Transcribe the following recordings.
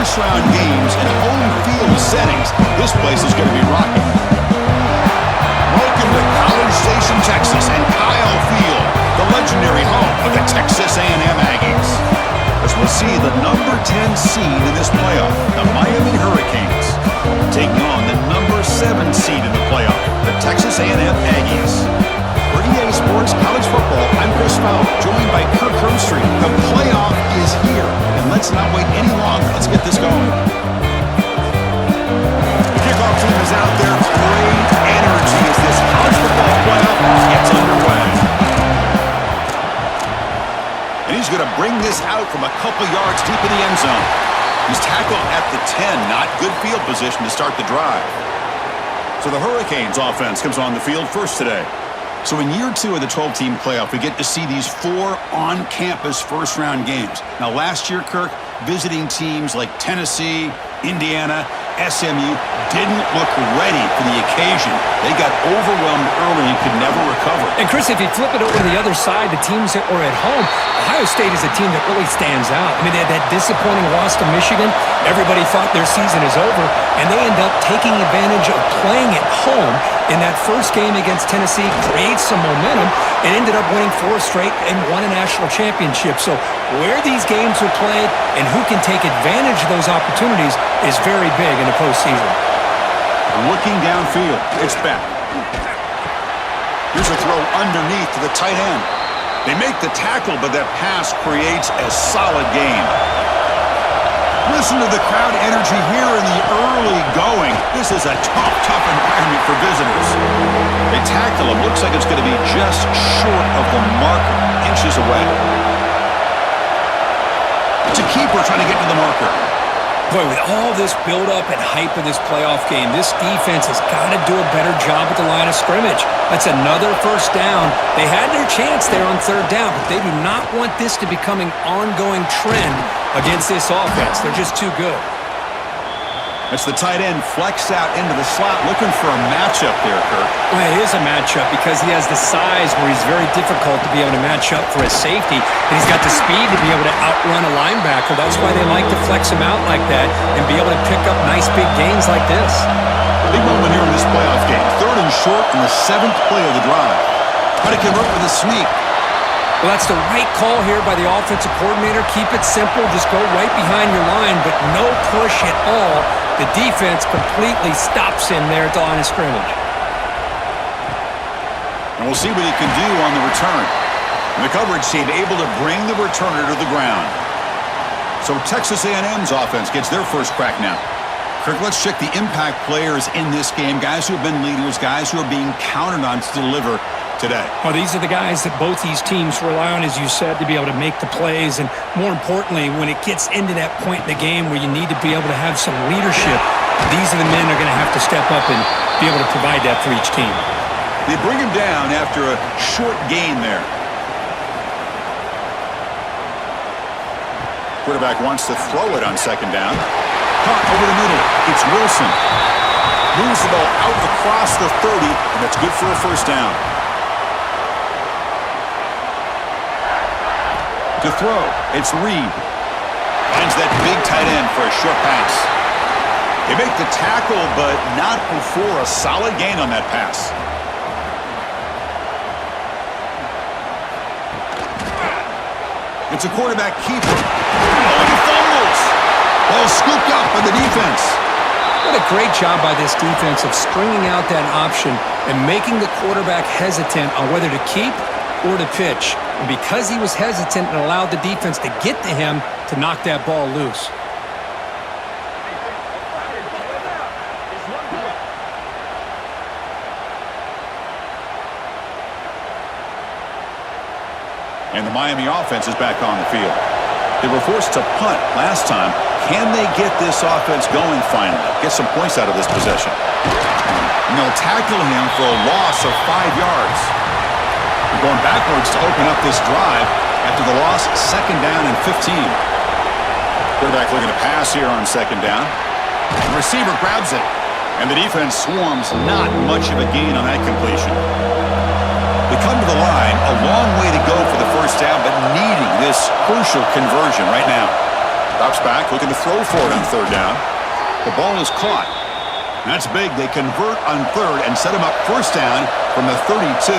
first-round games in home field settings, this place is going to be rocking. Welcome to College Station, Texas, and Kyle Field, the legendary home of the Texas A&M Aggies. As we'll see the number 10 seed in this playoff, the Miami Hurricanes, taking on the number 7 seed in the playoff, the Texas A&M Aggies. For EA Sports College Football, I'm Chris Fowler, joined by Kirk Herbstreit. The playoff is here, and let's not wait any longer. Let's get this going. The kickoff team is out there. Great energy as this college football playoff gets underway. And he's going to bring this out from a couple yards deep in the end zone. He's tackled at the 10, not good field position to start the drive. So the Hurricanes offense comes on the field first today. So in year 2 of the 12-team playoff, we get to see these 4 on-campus first-round games. Now, last year, Kirk, visiting teams like Tennessee, Indiana, SMU didn't look ready for the occasion. They got overwhelmed early and could never recover. And, Chris, if you flip it over to the other side, the teams that were at home, Ohio State is a team that really stands out. I mean, they had that disappointing loss to Michigan. Everybody thought their season is over, and they end up taking advantage of playing at home in that first game against Tennessee, creates some momentum, and ended up winning 4 straight and won a national championship. So where these games are played and who can take advantage of those opportunities is very big in the postseason. Looking downfield, it's back. Here's a throw underneath to the tight end. They make the tackle, but that pass creates a solid gain. Listen to the crowd energy here in the early going. This is a tough environment for visitors. They tackle him. Looks like it's going to be just short of the marker, inches away. It's a keeper trying to get to the marker. Boy, with all this build-up and hype of this playoff game, this defense has got to do a better job at the line of scrimmage. That's another first down. They had their chance there on 3rd down, but they do not want this to become an ongoing trend against this offense. They're just too good. That's the tight end flexed out into the slot, looking for a matchup there, Kirk. Well, it is a matchup because he has the size where he's very difficult to be able to match up for his safety, and he's got the speed to be able to outrun a linebacker. That's why they like to flex him out like that and be able to pick up nice big gains like this. Big moment here in this playoff game. 3rd and short in the 7th play of the drive. Try to convert with a sneak. Well, that's the right call here by the offensive coordinator. Keep it simple. Just go right behind your line, but no push at all. The defense completely stops him there at the line of scrimmage. And we'll see what he can do on the return. And the coverage team able to bring the returner to the ground. So Texas A&M's offense gets their first crack now. Kirk, let's check the impact players in this game. Guys who have been leaders, guys who are being counted on to deliver today. Well, these are the guys that both these teams rely on, as you said, to be able to make the plays. And more importantly, when it gets into that point in the game where you need to be able to have some leadership, these are the men that are going to have to step up and be able to provide that for each team. They bring him down after a short gain there. Quarterback wants to throw it on 2nd down. Caught over the middle. It's Wilson. Moves the ball out across the 30, and that's good for a first down. To throw, it's Reed. Finds that big tight end for a short pass. They make the tackle, but not before a solid gain on that pass. It's a quarterback keeper. Oh, and he fumbles. Ball scooped up by the defense. What a great job by this defense of stringing out that option and making the quarterback hesitant on whether to keep or to pitch. And because he was hesitant and allowed the defense to get to him to knock that ball loose. And the Miami offense is back on the field. They were forced to punt last time. Can they get this offense going finally? Get some points out of this possession. And they'll tackle him for a loss of 5 yards. They're going backwards to open up this drive after the loss, 2nd down and 15. Quarterback looking to pass here on 2nd down. The receiver grabs it, and the defense swarms. Not much of a gain on that completion. They come to the line, a long way to go for the first down, but needing this crucial conversion right now. Drops back, looking to throw for it on third down. The ball is caught. That's big. They convert on third and set him up first down from the 32.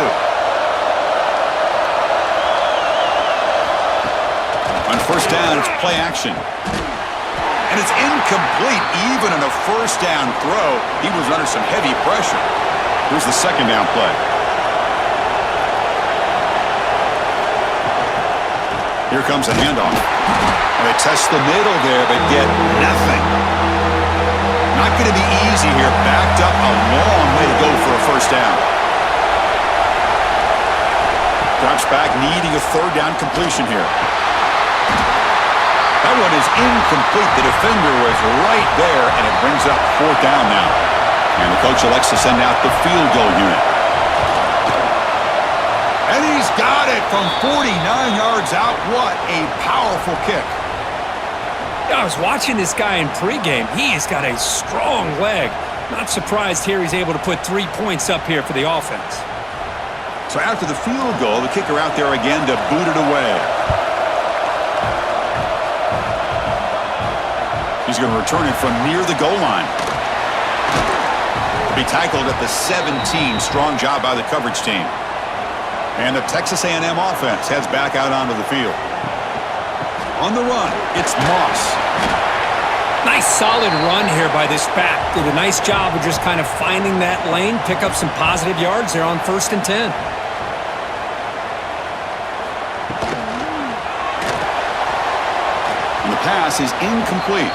On first down, it's play action. And it's incomplete, even on a first down throw. He was under some heavy pressure. Here's the second down play. Here comes a handoff. And they test the middle there, but get nothing. Not going to be easy here. Backed up a long way to go for a first down. Drops back, needing a third down completion here. That one is incomplete. The defender was right there, and it brings up fourth down now. And the coach elects to send out the field goal unit. And he's got it from 49 yards out. What a powerful kick. I was watching this guy in pregame. He's got a strong leg. Not surprised here he's able to put 3 points up here for the offense. So after the field goal, the kicker out there again to boot it away. He's going to return it from near the goal line. To be tackled at the 17. Strong job by the coverage team. And the Texas A&M offense heads back out onto the field. On the run, it's Moss. Nice solid run here by this back. Did a nice job of just kind of finding that lane, pick up some positive yards there on 1st and 10. And the pass is incomplete.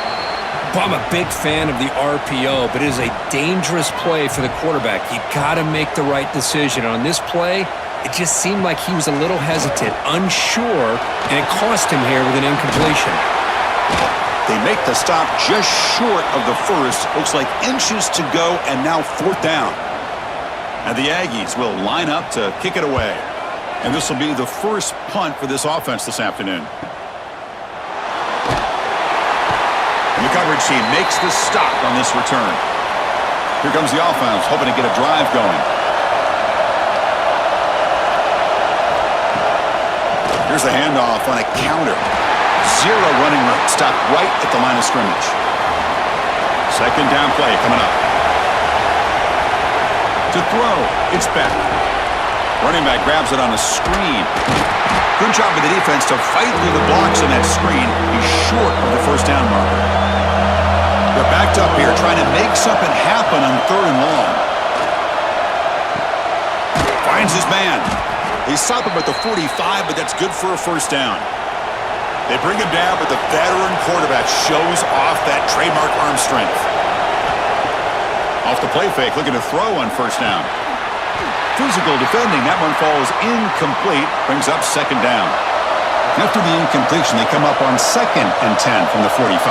I'm a big fan of the RPO, but it is a dangerous play for the quarterback. You got to make the right decision. On this play, it just seemed like he was a little hesitant, unsure, and it cost him here with an incompletion. They make the stop just short of the first. Looks like inches to go, and now fourth down. And the Aggies will line up to kick it away. And this will be the first punt for this offense this afternoon. And the coverage team makes the stop on this return. Here comes the offense, hoping to get a drive going. Here's the handoff on a counter. Zero running room. Stopped right at the line of scrimmage. Second down play coming up. To throw, it's back. Running back grabs it on a screen. Good job of the defense to fight through the blocks on that screen. He's short of the first down marker. They're backed up here trying to make something happen on third and long. Finds his man. They stop him at the 45, but that's good for a first down. They bring him down, but the veteran quarterback shows off that trademark arm strength. Off the play fake, looking to throw on first down. Physical defending, that one falls incomplete, brings up second down. After the incompletion, they come up on 2nd and 10 from the 45.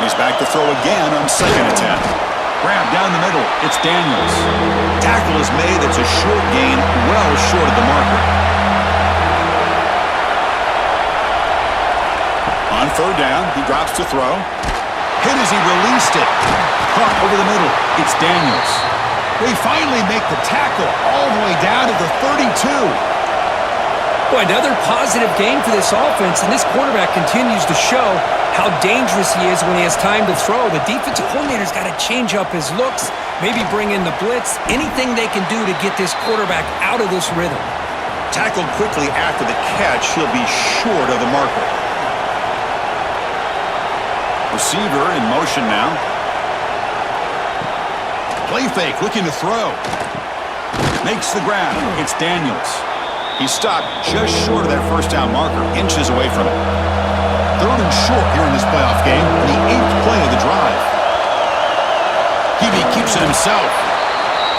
He's back to throw again on 2nd and 10. Grab down the middle, it's Daniels. Tackle is made, it's a short gain, well short of the marker. On third down, he drops to throw. Hit as he released it. Caught over the middle, it's Daniels. They finally make the tackle all the way down to the 32. Boy, another positive game for this offense, and this quarterback continues to show how dangerous he is when he has time to throw. The defensive coordinator's got to change up his looks, maybe bring in the blitz, anything they can do to get this quarterback out of this rhythm. Tackled quickly after the catch, he'll be short of the marker. Receiver in motion now. Play fake, looking to throw. Makes the grab. It's Daniels. He stopped just short of that first down marker, inches away from it. Third and short here in this playoff game, the 8th play of the drive. He keeps it himself.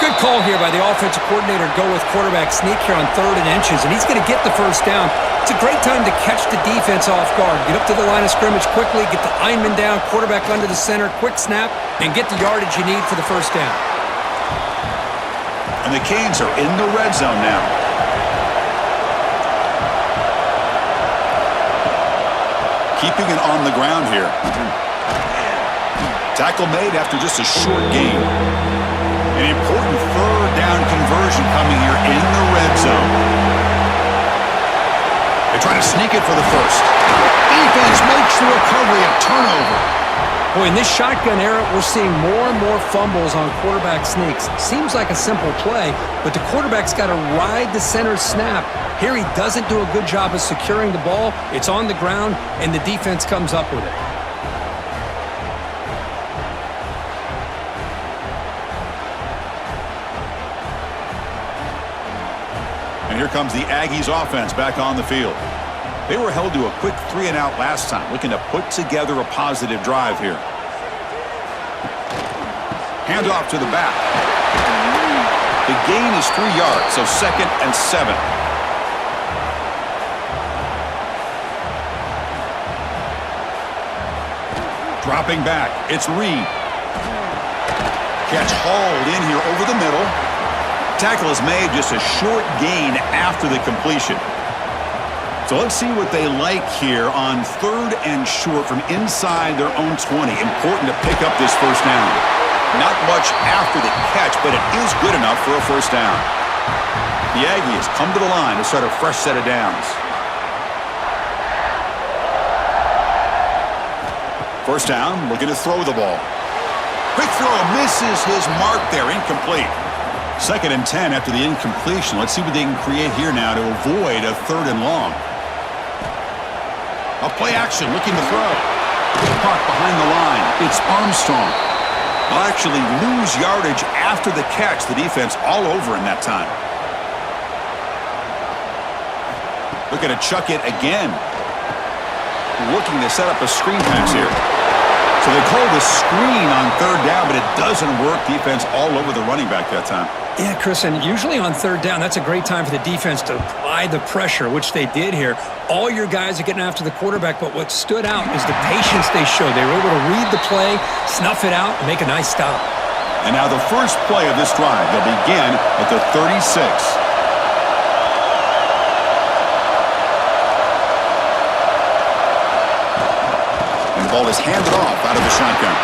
Good call here by the offensive coordinator. Go with quarterback sneak here on 3rd and inches, and he's going to get the first down. It's a great time to catch the defense off guard. Get up to the line of scrimmage quickly, get the lineman down, quarterback under the center, quick snap, and get the yardage you need for the first down. And the Canes are in the red zone now. Keeping it on the ground here. Tackle made after just a short gain. An important third down conversion coming here in the red zone. They try Trying to sneak it for the first. Defense makes the recovery, a turnover. Boy, in this shotgun era, we're seeing more and more fumbles on quarterback sneaks. Seems like a simple play, but the quarterback's got to ride the center snap. Here he doesn't do a good job of securing the ball. It's on the ground, and the defense comes up with it. And here comes the Aggies offense back on the field. They were held to a quick 3-and-out last time, looking to put together a positive drive here. Handoff to the back. The gain is 3 yards, so 2nd and 7. Dropping back, it's Reed. Catch hauled in here over the middle. Tackle is made, just a short gain after the completion. So let's see what they like here on 3rd and short from inside their own 20. Important to pick up this first down. Not much after the catch, but it is good enough for a first down. The Aggies come to the line to start a fresh set of downs. First down, looking to throw the ball. Quick throw, misses his mark there, incomplete. 2nd and 10 after the incompletion. Let's see what they can create here now to avoid a 3rd and long. A play action, looking to throw. Caught behind the line. It's Armstrong. They'll actually lose yardage after the catch. The defense all over in that time. Looking to chuck it again. Looking to set up a screen pass here. So they call the screen on 3rd down, but it doesn't work. Defense all over the running back that time. Yeah, Chris, and usually on 3rd down, that's a great time for the defense to apply the pressure, which they did here. All your guys are getting after the quarterback, but what stood out is the patience they showed. They were able to read the play, snuff it out, and make a nice stop. And now the first play of this drive. They'll begin at the 36. And the ball is handed off out of the shotgun.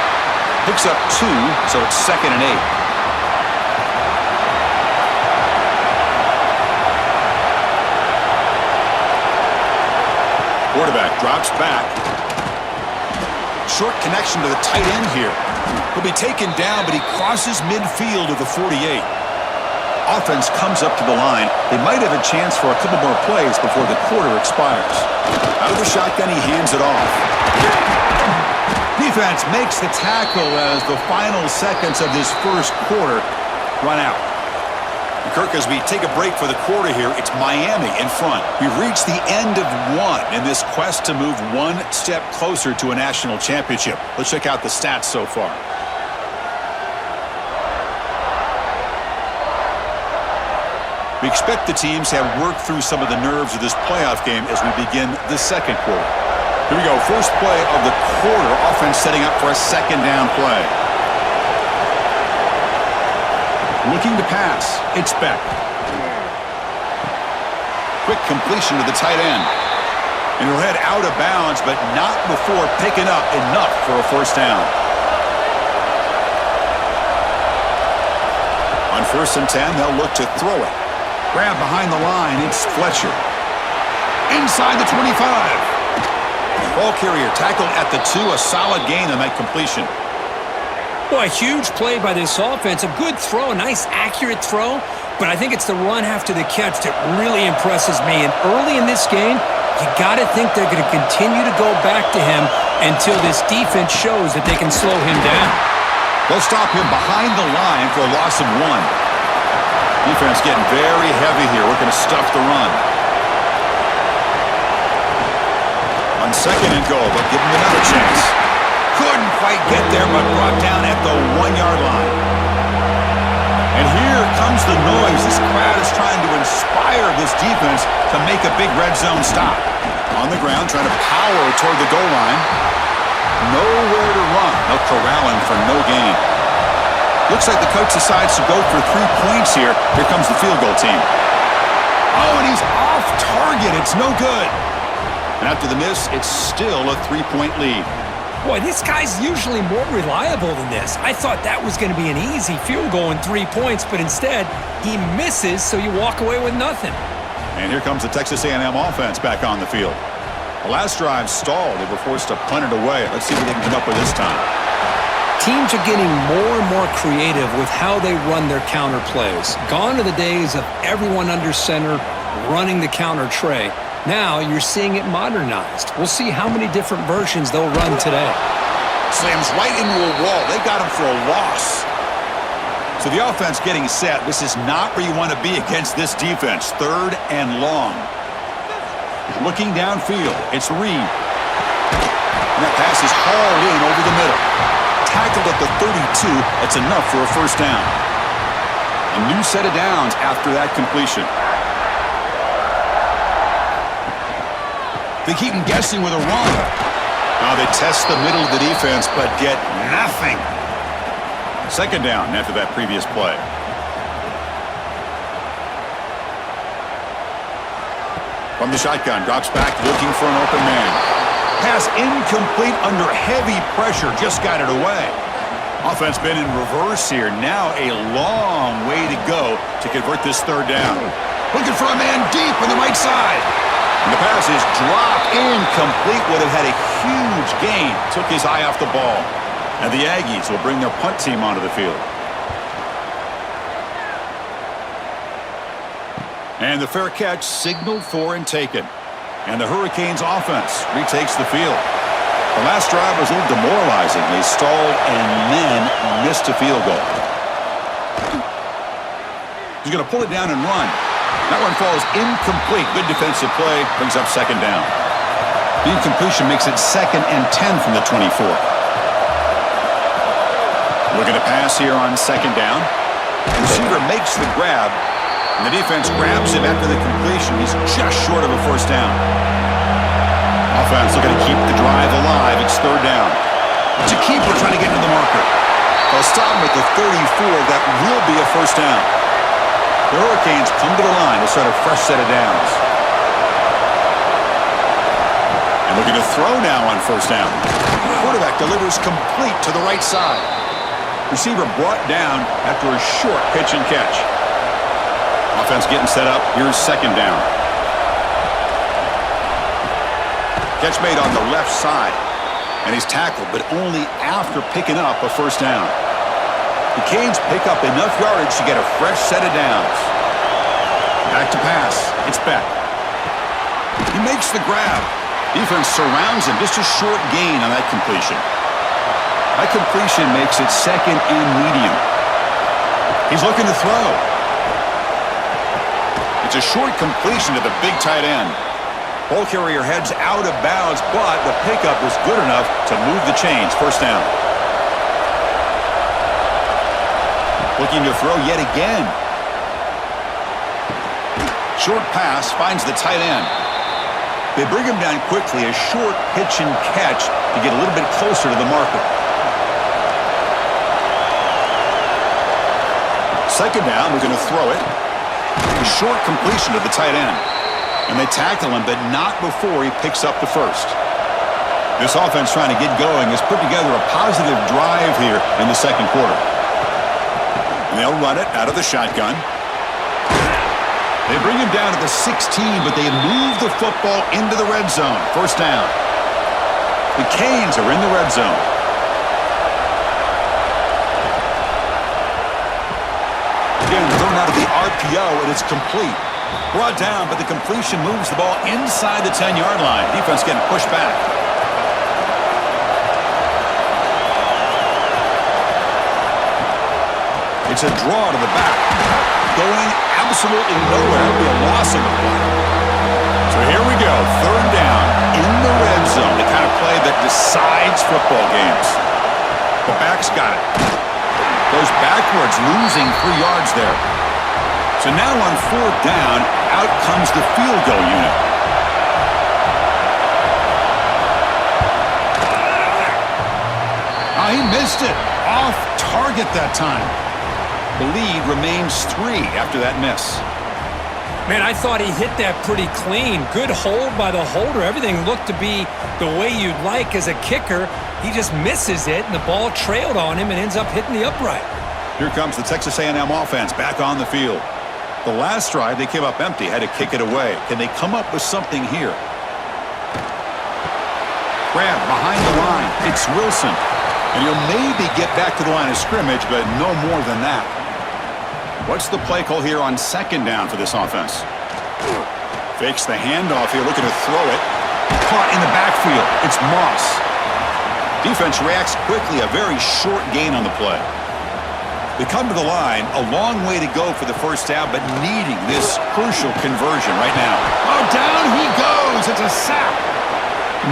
Picks up 2, so it's 2nd and 8. Quarterback drops back. Short connection to the tight end here. He'll be taken down, but he crosses midfield to the 48. Offense comes up to the line. They might have a chance for a couple more plays before the quarter expires. Out of the shotgun, he hands it off. Defense makes the tackle as the final seconds of this first quarter run out. Kirk, as we take a break for the quarter here, it's Miami in front. We've reached the end of one in this quest to move one step closer to a national championship. Let's check out the stats so far. We expect the teams to have worked through some of the nerves of this playoff game as we begin the second quarter. Here we go, first play of the quarter. Offense setting up for a 2nd down play. Looking to pass. It's Beck. Quick completion to the tight end. And he'll head out of bounds, but not before picking up enough for a first down. On 1st and 10, they'll look to throw it. Grab behind the line. It's Fletcher. Inside the 25. Ball carrier tackled at the 2. A solid gain on that completion. Boy, a huge play by this offense. A good throw, a nice accurate throw, but I think it's the run after the catch that really impresses me. And early in this game, you got to think they're going to continue to go back to him until this defense shows that they can slow him down. They'll stop him behind the line for a loss of 1. Defense getting very heavy here. We're going to stuff the run. On 2nd and goal, they'll give him another chance. Couldn't quite get there, but brought down at the 1-yard line. And here comes the noise. This crowd is trying to inspire this defense to make a big red zone stop. On the ground, trying to power toward the goal line. Nowhere to run. They'll corral him for no gain. Looks like the coach decides to go for 3 points here. Here comes the field goal team. Oh, and he's off target. It's no good. And after the miss, it's still a 3-point lead. Boy, this guy's usually more reliable than this. I thought that was going to be an easy field goal in 3 points, but instead, he misses, so you walk away with nothing. And here comes the Texas A&M offense back on the field. The last drive stalled. They were forced to punt it away. Let's see what they can come up with this time. Teams are getting more and more creative with how they run their counter plays. Gone are the days of everyone under center running the counter tray. Now you're seeing it modernized. We'll see how many different versions they'll run today. Slams right into a wall. They got him for a loss. So the offense getting set. This is not where you want to be against this defense. 3rd and long. Looking downfield, it's Reed. And that pass is hauled in over the middle. Tackled at the 32. That's enough for a first down. A new set of downs after that completion. They keep him guessing with a run. Now they test the middle of the defense, but get nothing. 2nd down after that previous play. From the shotgun, drops back, looking for an open man. Pass incomplete under heavy pressure, just got it away. Offense been in reverse here. Now a long way to go to convert this 3rd down. Looking for a man deep on the right side. And the pass is dropped incomplete. Would have had a huge gain. Took his eye off the ball. And the Aggies will bring their punt team onto the field. And the fair catch signaled for and taken. And the Hurricanes offense retakes the field. The last drive was a little demoralizing. They stalled and then missed a field goal. He's going to pull it down and run. That one falls incomplete. Good defensive play. Brings up 2nd down. The incompletion makes it 2nd and 10 from the 24. Looking to pass here on 2nd down. The receiver makes the grab. And the defense grabs him after the completion. He's just short of a first down. Offense looking to keep the drive alive. It's 3rd down. It's a keeper trying to get to the marker. They'll stop him at the 34. That will be a first down. The Hurricanes come to the line to start a fresh set of downs. And looking to throw now on 1st down. The quarterback delivers complete to the right side. Receiver brought down after a short pitch and catch. Offense getting set up. Here's 2nd down. Catch made on the left side. And he's tackled, but only after picking up a first down. The Canes pick up enough yardage to get a fresh set of downs. Back to pass. It's Beck. He makes the grab. Defense surrounds him. Just a short gain on that completion. That completion makes it 2nd and medium. He's looking to throw. It's a short completion to the big tight end. Ball carrier heads out of bounds, but the pickup was good enough to move the chains. First down. Looking to throw yet again. Short pass finds the tight end. They bring him down quickly. A short pitch and catch to get a little bit closer to the marker. 2nd down, we're going to throw it. A short completion to the tight end. And they tackle him, but not before he picks up the first. This offense trying to get going has put together a positive drive here in the 2nd quarter. And they'll run it out of the shotgun. They bring him down to the 16, but they move the football into the red zone. First down. The Canes are in the red zone. Again, thrown out of the RPO, and it's complete. Brought down, but the completion moves the ball inside the 10-yard line. Defense getting pushed back. It's a draw to the back. Going absolutely nowhere. It'll be a loss of the play. So here we go. 3rd down in the red zone. The kind of play that decides football games. The back's got it. Goes backwards, losing 3 yards there. So now on 4th down, out comes the field goal unit. He missed it. Off target that time. The lead remains 3 after that miss. Man, I thought he hit that pretty clean. Good hold by the holder. Everything looked to be the way you'd like as a kicker. He just misses it, and the ball trailed on him and ends up hitting the upright. Here comes the Texas A&M offense back on the field. The last drive, they came up empty, had to kick it away. Can they come up with something here? Grab behind the line. It's Wilson. And he'll maybe get back to the line of scrimmage, but no more than that. What's the play call here on second down for this offense? Fakes the handoff here, looking to throw it. Caught in the backfield. It's Moss. Defense reacts quickly, a very short gain on the play. They come to the line, a long way to go for the first down, but needing this crucial conversion right now. Oh, down he goes. It's a sack.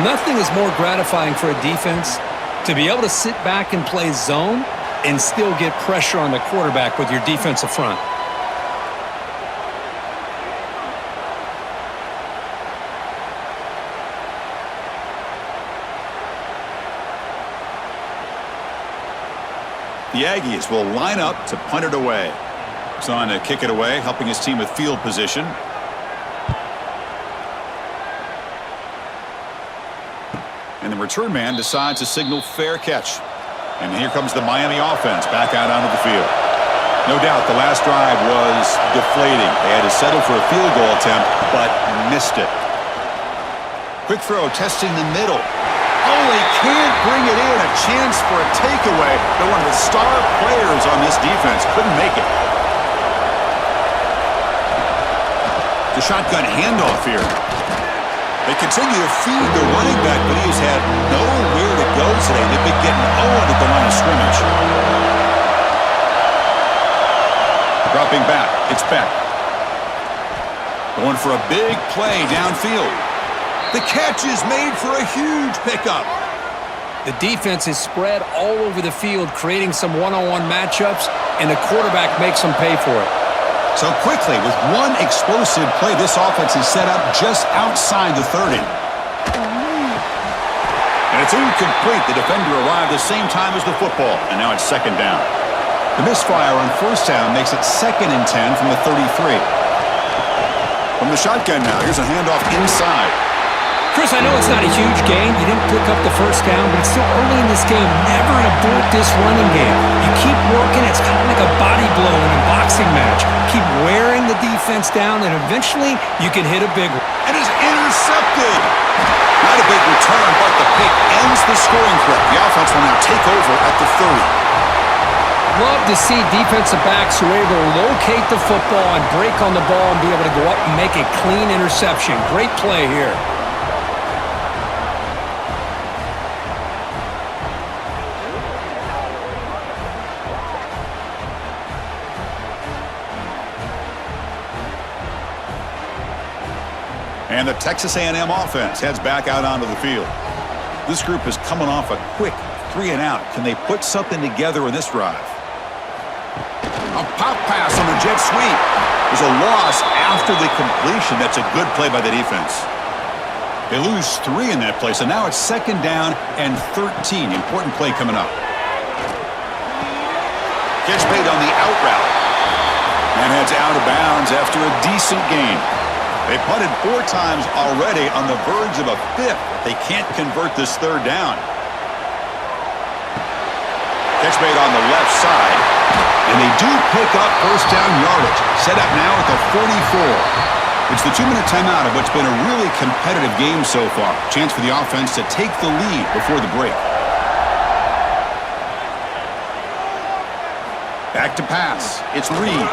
Nothing is more gratifying for a defense to be able to sit back and play zone and still get pressure on the quarterback with your defensive front. The Aggies will line up to punt it away. It's on to kick it away, helping his team with field position. And the return man decides to signal fair catch. And here comes the Miami offense back out onto the field. No doubt the last drive was deflating. They had to settle for a field goal attempt, but missed it. Quick throw, testing the middle. Oh, they can't bring it in. A chance for a takeaway, but one of the star players on this defense couldn't make it. The shotgun handoff here. They continue to feed the running back, but he's had nowhere to go today. They've been getting owned at the line of scrimmage. Dropping back. It's Beck. Going for a big play downfield. The catch is made for a huge pickup. The defense is spread all over the field, creating some one-on-one matchups, and the quarterback makes them pay for it. So quickly, with one explosive play, this offense is set up just outside the 30. And it's incomplete. The defender arrived the same time as the football, and now it's second down. The misfire on first down makes it 2nd and 10 from the 33. From the shotgun now, here's a handoff inside. Chris, I know it's not a huge gain. You didn't pick up the first down, but it's still early in this game. Never abort this running game. You keep working. It's kind of like a body blow in a boxing match. Keep wearing the defense down, and eventually you can hit a big one. And is intercepted. Not a big return, but the pick ends the scoring threat. The offense will now take over at the 30. Love to see defensive backs who are able to locate the football and break on the ball and be able to go up and make a clean interception. Great play here. And the Texas A&M offense heads back out onto the field. This group is coming off a quick 3 and out. Can they put something together in this drive? A pop pass on the jet sweep. There's a loss after the completion. That's a good play by the defense. They lose 3 in that play, so now it's 2nd down and 13. Important play coming up. Catch made on the out route. And heads out of bounds after a decent gain. They punted 4 times already, on the verge of a 5th. They can't convert this 3rd down. Catch made on the left side. And they do pick up first down yardage. Set up now at the 44. It's the 2-minute timeout of what's been a really competitive game so far. Chance for the offense to take the lead before the break. Back to pass. It's Reed.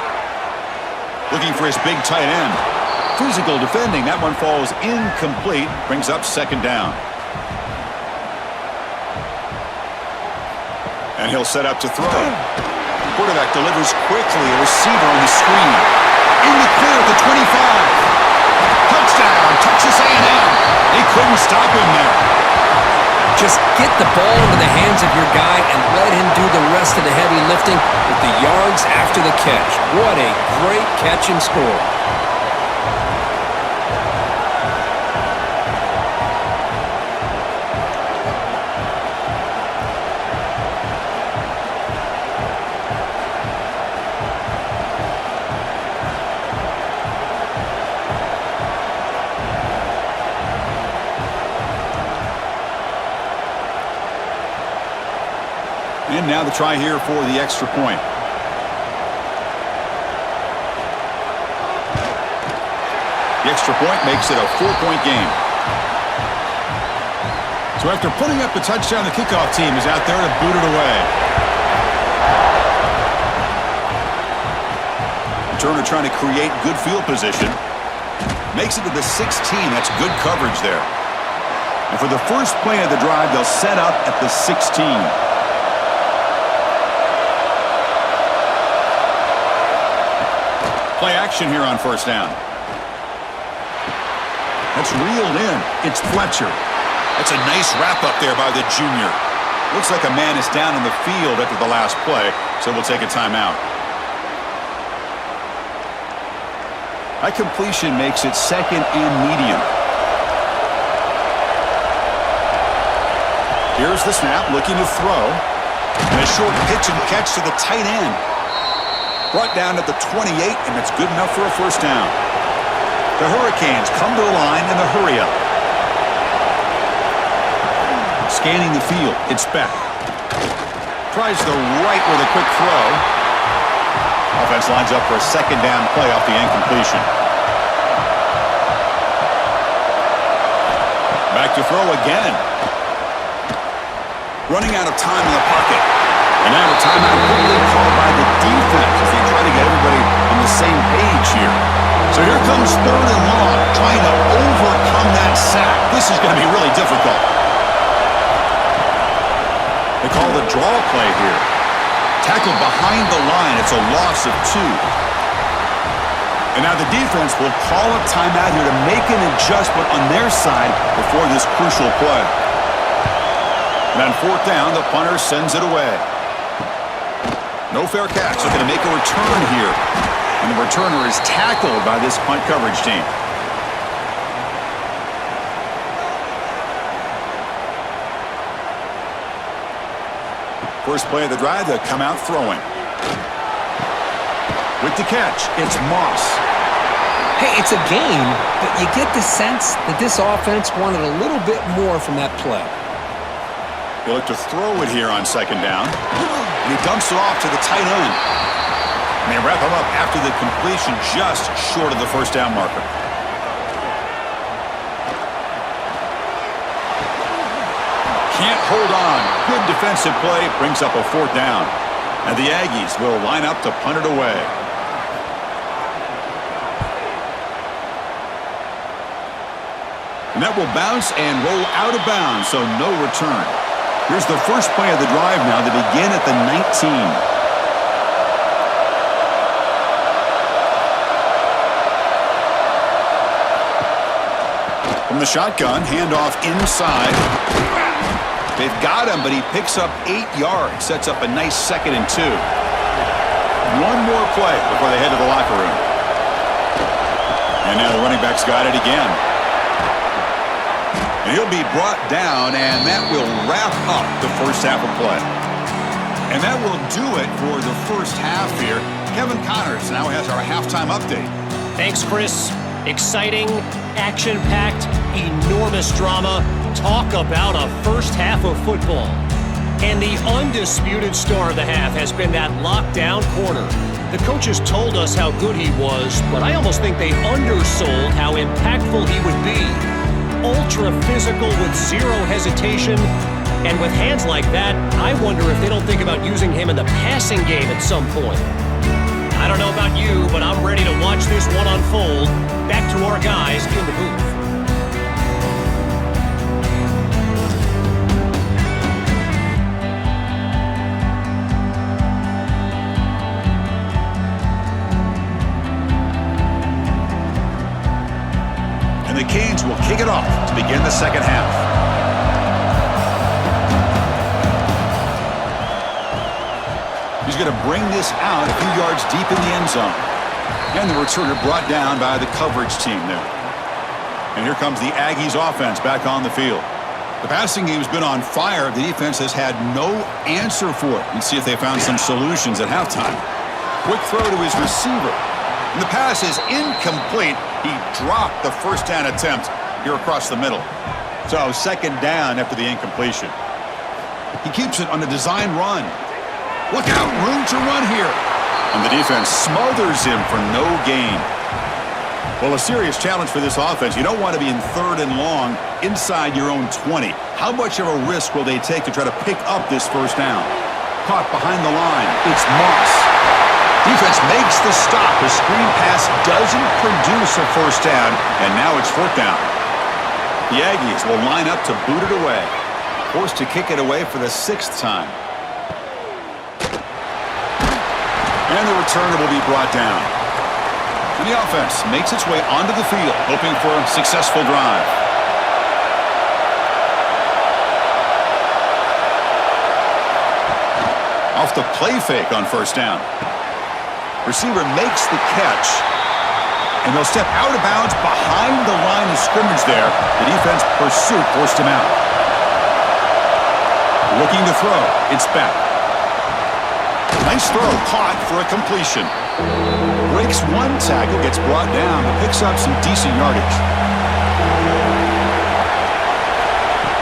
Looking for his big tight end. Physical defending. That one falls incomplete. Brings up 2nd down. And he'll set up to throw. Quarterback delivers quickly. A receiver on the screen. In the clear at the 25. Touchdown, Texas A&M. They couldn't stop him there. Just get the ball into the hands of your guy and let him do the rest of the heavy lifting with the yards after the catch. What a great catch and score. And now the try here for the extra point. The extra point makes it a 4-point game. So after putting up the touchdown, the kickoff team is out there to boot it away. Turner trying to create good field position. Makes it to the 16. That's good coverage there. And for the first play of the drive, they'll set up at the 16. Play action here on first down. That's reeled in. It's Fletcher. That's a nice wrap up there by the junior. Looks like a man is down in the field after the last play, so we'll take a timeout. That completion makes it second and medium. Here's the snap, looking to throw. And a short pitch and catch to the tight end. Brought down at the 28, and it's good enough for a first down. The Hurricanes come to the line in the hurry-up. Scanning the field, it's Beck. Tries the right with a quick throw. Offense lines up for a second down play off the incompletion. Back to throw again. Running out of time in the pocket. And now a timeout quickly called by the defense as they try to get everybody on the same page here. So here comes third and long, trying to overcome that sack. This is going to be really difficult. They call the draw play here. Tackled behind the line. It's a loss of 2. And now the defense will call a timeout here to make an adjustment on their side before this crucial play. And on fourth down, the punter sends it away. No fair catch. They're going to make a return here. And the returner is tackled by this punt coverage team. First play of the drive, they'll come out throwing. With the catch, it's Moss. Hey, it's a game, but you get the sense that this offense wanted a little bit more from that play. They look to throw it here on second down. And he dumps it off to the tight end. And they wrap him up after the completion just short of the first down marker. Can't hold on. Good defensive play. Brings up a fourth down. And the Aggies will line up to punt it away. And that will bounce and roll out of bounds, so no return. Here's the first play of the drive now to begin at the 19. From the shotgun, handoff inside. They've got him, but he picks up 8 yards. Sets up a nice 2nd and 2. One more play before they head to the locker room. And now the running back's got it again. And he'll be brought down, and that will wrap up the first half of play. And that will do it for the first half here. Kevin Connors now has our halftime update. Thanks, Chris. Exciting, action-packed, enormous drama. Talk about a first half of football. And the undisputed star of the half has been that lockdown corner. The coaches told us how good he was, but I almost think they undersold how impactful he would be. Ultra physical with zero hesitation. And with hands like that, I wonder if they don't think about using him in the passing game at some point. I don't know about you, but I'm ready to watch this one unfold. Back to our guys in the booth. And the Canes will kick it off to begin the second half. He's going to bring this out a few yards deep in the end zone. And the returner brought down by the coverage team there. And here comes the Aggies offense back on the field. The passing game's been on fire. The defense has had no answer for it. Let's see if they found some solutions at halftime. Quick throw to his receiver. And the pass is incomplete. He dropped the first down attempt here across the middle. So second down after the incompletion. He keeps it on the design run. Look out, room to run here. And the defense smothers him for no gain. Well, a serious challenge for this offense. You don't want to be in 3rd and long inside your own 20. How much of a risk will they take to try to pick up this first down? Caught behind the line. It's Moss. Defense makes the stop. The screen pass doesn't produce a first down, and now it's 4th down. The Aggies will line up to boot it away. Forced to kick it away for the 6th time. And the returner will be brought down. And the offense makes its way onto the field, hoping for a successful drive. Off the play fake on first down. Receiver makes the catch. And they'll step out of bounds behind the line of scrimmage there. The defense pursuit forced him out. Looking to throw. It's back. Nice throw, caught for a completion. Breaks one tackle, gets brought down, but picks up some decent yardage.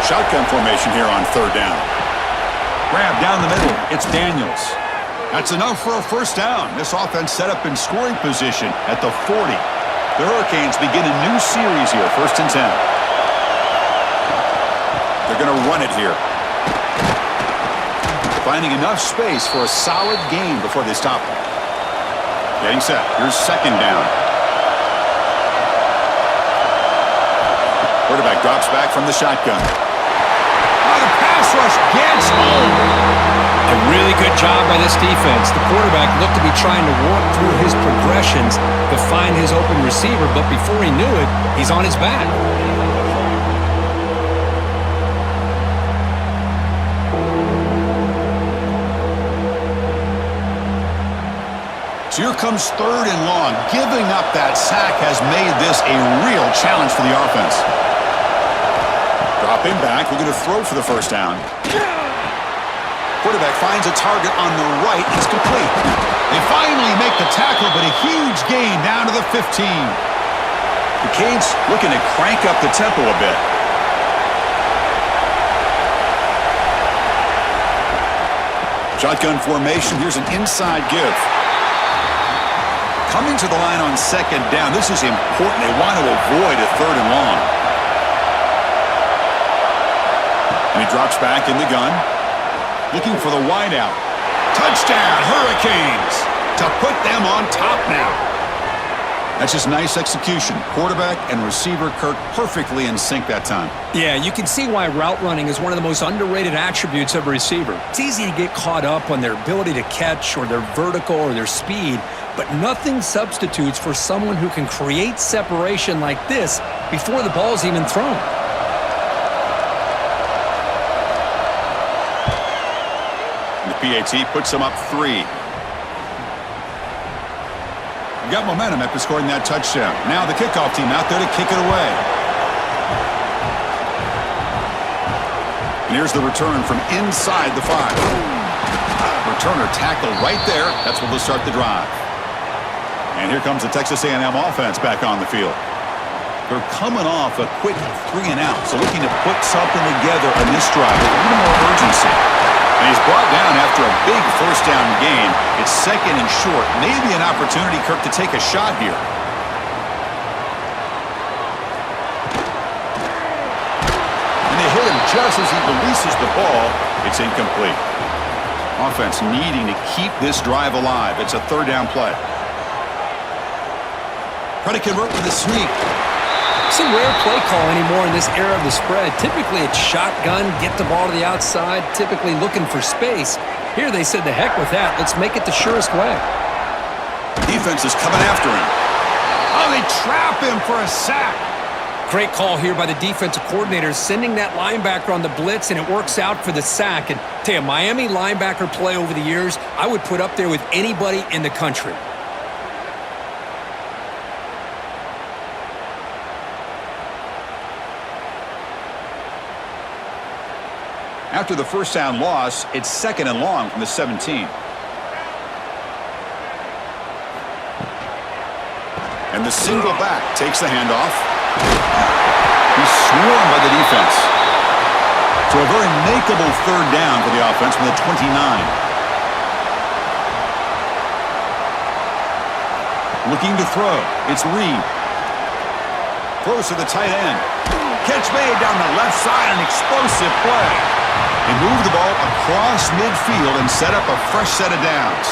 Shotgun formation here on 3rd down. Grab down the middle. It's Daniels. That's enough for a first down. This offense set up in scoring position at the 40. The Hurricanes begin a new series here, 1st and 10. They're going to run it here. Finding enough space for a solid gain before they stop him. Getting set. Here's 2nd down. Quarterback drops back from the shotgun. Oh, the pass rush gets home. A really good job by this defense. The quarterback looked to be trying to work through his progressions to find his open receiver, but before he knew it, he's on his back. So here comes 3rd and long. Giving up that sack has made this a real challenge for the offense. Dropping back, looking to throw for the first down. Quarterback finds a target on the right. It's complete. They finally make the tackle, but a huge gain down to the 15. The Canes looking to crank up the tempo a bit. Shotgun formation. Here's an inside give. Coming to the line on 2nd down. This is important. They want to avoid a 3rd and long. And he drops back in the gun. Looking for the wideout. Touchdown, Hurricanes! To put them on top now. That's just nice execution. Quarterback and receiver Kirk perfectly in sync that time. Yeah, you can see why route running is one of the most underrated attributes of a receiver. It's easy to get caught up on their ability to catch or their vertical or their speed, but nothing substitutes for someone who can create separation like this before the ball's even thrown. And the PAT puts them up 3. Got momentum after scoring that touchdown. Now the kickoff team out there to kick it away. And here's the return from inside the 5. Returner tackled right there. That's where they'll start the drive. And here comes the Texas A&M offense back on the field. They're coming off a quick 3 and out, so looking to put something together on this drive with a little more urgency. And he's brought down after a big first down gain. It's 2nd and short. Maybe an opportunity, Kirk, to take a shot here. And they hit him just as he releases the ball. It's incomplete. Offense needing to keep this drive alive. It's a 3rd down play. Try to convert with a sweep. It's a rare play call anymore in this era of the spread. Typically, it's shotgun, get the ball to the outside, typically looking for space. Here they said, the heck with that. Let's make it the surest way. Defense is coming after him. Oh, they trap him for a sack. Great call here by the defensive coordinator, sending that linebacker on the blitz, and it works out for the sack. And tell you, Miami linebacker play over the years, I would put up there with anybody in the country. After the first down loss, it's 2nd and long from the 17. And the single back takes the handoff. He's swarmed by the defense. So a very makeable 3rd down for the offense from the 29. Looking to throw. It's Reed. Throws to the tight end. Catch made down the left side, an explosive play. They move the ball across midfield and set up a fresh set of downs.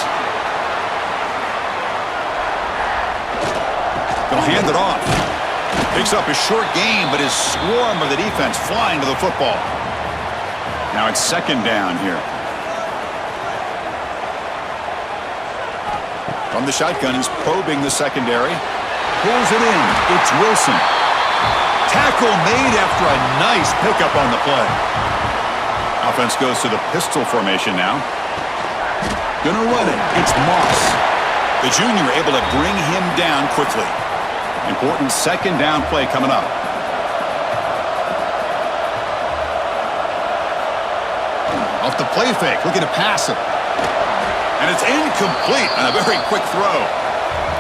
They'll hand it off. Picks up a short gain, but his swarm of the defense flying to the football. Now it's second down here. From the shotgun, he's probing the secondary. Pulls it in. It's Wilson. Tackle made after a nice pickup on the play. Offense goes to the pistol formation now. Gonna run it. It's Moss. The junior able to bring him down quickly. Important second down play coming up. Off the play fake, looking to pass it. And it's incomplete on a very quick throw.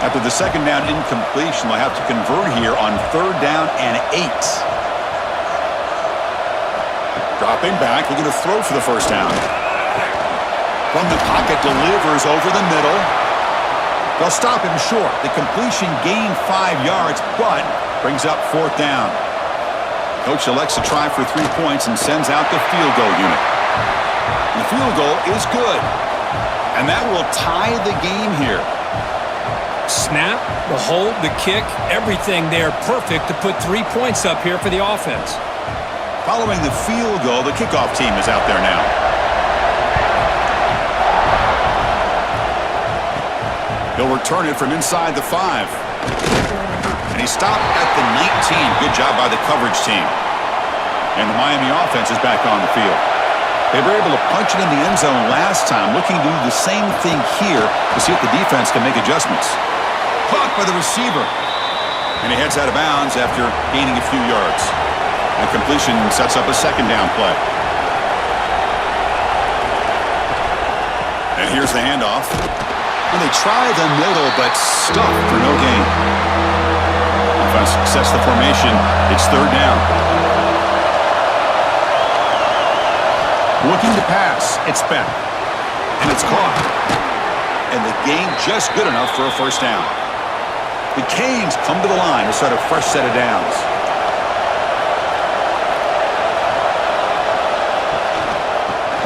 After the second down incompletion, they'll have to convert here on third down and 8. Dropping back, looking to throw for the first down. From the pocket, delivers over the middle. They'll stop him short. The completion gained 5 yards, but brings up fourth down. Coach elects to try for 3 points and sends out the field goal unit. The field goal is good, and that will tie the game here. Snap, the hold, the kick, everything there perfect to put 3 points up here for the offense. Following the field goal, the kickoff team is out there now. He'll return it from inside the 5. And he stopped at the 19. Good job by the coverage team. And the Miami offense is back on the field. They were able to punch it in the end zone last time, looking to do the same thing here to see if the defense can make adjustments. Caught by the receiver. And he heads out of bounds after gaining a few yards. The completion sets up a second down play. And here's the handoff. And they try the middle, but stuff for no gain. Offense sets the formation. It's third down. Looking to pass. It's spent. And it's caught. And the gain just good enough for a first down. The Canes come to the line to set a fresh set of downs.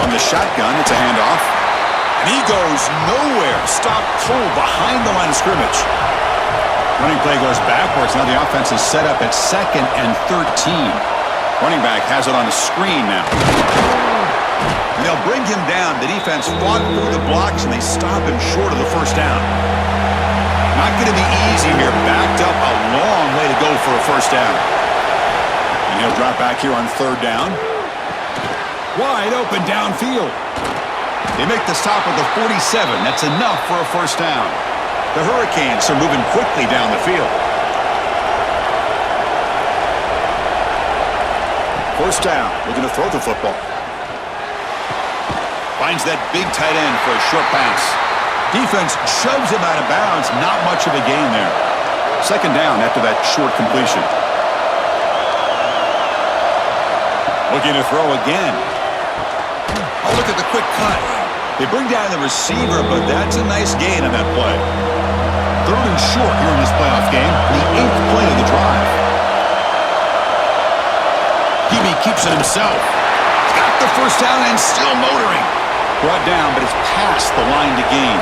From the shotgun, it's a handoff. And he goes nowhere. Stopped cold behind the line of scrimmage. Running play goes backwards. Now the offense is set up at 2nd and 13. Running back has it on the screen now. And they'll bring him down. The defense fought through the blocks, and they stop him short of the first down. Not going to be easy here. Backed up a long way to go for a first down. And he'll drop back here on third down. Wide open downfield. They make the stop at the 47. That's enough for a first down. The Hurricanes are moving quickly down the field. First down. Looking to throw the football. Finds that big tight end for a short pass. Defense shoves him out of bounds. Not much of a gain there. Second down after that short completion. Looking to throw again. Oh, look at the quick cut. They bring down the receiver, but that's a nice gain on that play. Third and short here in this playoff game. The 8th play of the drive. Hebe keeps it himself. Got the first down and still motoring. Brought down, but it's past the line to gain.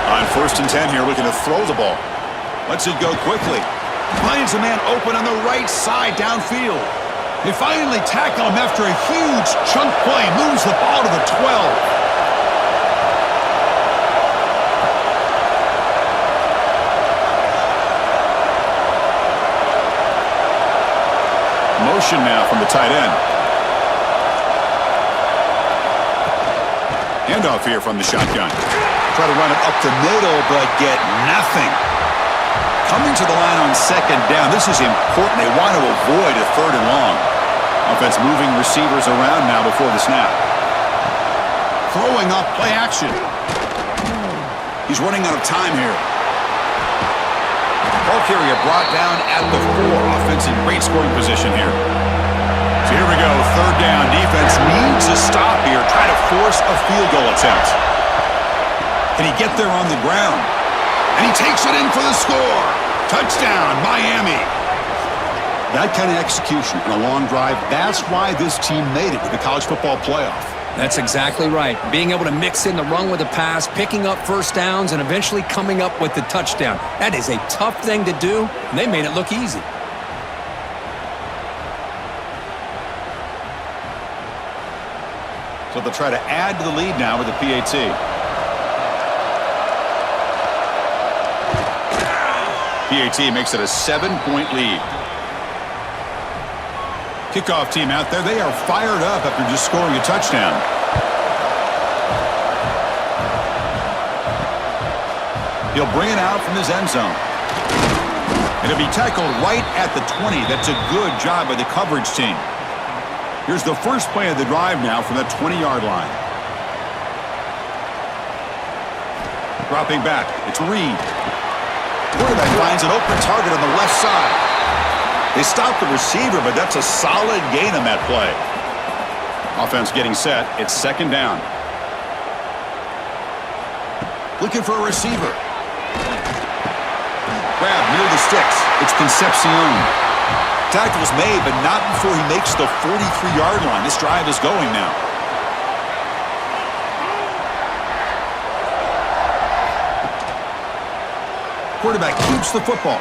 On 1st and 10 here, looking to throw the ball. Lets it go quickly. Finds a man open on the right side downfield. They finally tackle him after a huge chunk play. Moves the ball to the 12. Motion now from the tight end. Handoff here from the shotgun. Try to run it up the middle, but get nothing. Coming to the line on second down. This is important. They want to avoid a third and long. Offense moving receivers around now before the snap. Throwing off play action. He's running out of time here. Ball carrier brought down at the 4. Offense in great scoring position here. So here we go. Third down. Defense needs a stop here. Try to force a field goal attempt. Can he get there on the ground? And he takes it in for the score. Touchdown, Miami. That kind of execution in a long drive, that's why this team made it to the college football playoff. That's exactly right. Being able to mix in the run with the pass, picking up first downs, and eventually coming up with the touchdown. That is a tough thing to do, and they made it look easy. So they'll try to add to the lead now with the PAT. PAT makes it a 7-point lead. Kickoff team out there, they are fired up after just scoring a touchdown. He'll bring it out from his end zone. And it'll be tackled right at the 20. That's a good job by the coverage team. Here's the first play of the drive now from that 20-yard line. Dropping back, it's Reed. Quarterback finds an open target on the left side. They stopped the receiver, but that's a solid gain on that play. Offense getting set. It's second down. Looking for a receiver. Grab near the sticks. It's Concepcion. Tackle's made, but not before he makes the 43-yard line. This drive is going now. Quarterback keeps the football.